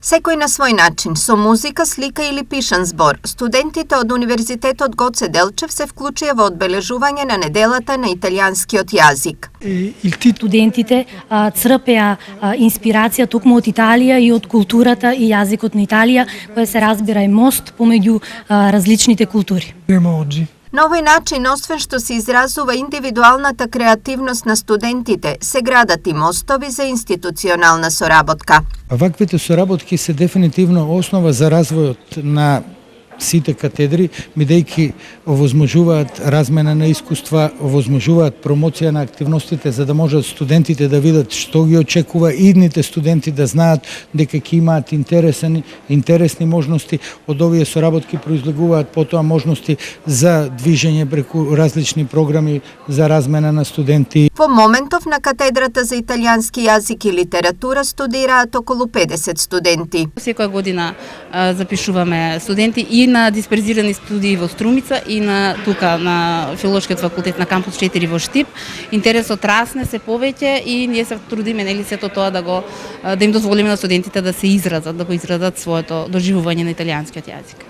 Секој на свој начин, со музика, слика или пишан збор, студентите од Универзитетот Гоце Делчев се вклучија во одбележување на неделата на италијанскиот јазик. Студентите црпеа инспирација токму од Италија и од културата и јазикот на Италија, која се разбира е мост помеѓу различните култури. На овој начин, освен што се изразува индивидуалната креативност на студентите, се градат и мостови за институционална соработка. Ваквите соработки се дефинитивно основа за развојот на сите катедри, бидејќи овозможуваат размена на искуства, овозможуваат промоција на активностите за да можат студентите да видат што ги очекува и идните студенти да знаат дека ќе имаат интересни можности. Од овие соработки произлегуваат потоа можности за движење преку различни програми за размена на студенти. Во моментов на катедрата за италијански јазик и литература студираат околу 50 студенти. Секоја година запишуваме студенти и на дисперзирани студии во Струмица и на тука на Филолошкиот факултет на кампус 4 во Штип. Интересот расне се повеќе и ние се трудиме сето тоа да им дозволиме на студентите да се изразат, да го изразат своето доживување на италијанскиот јазик.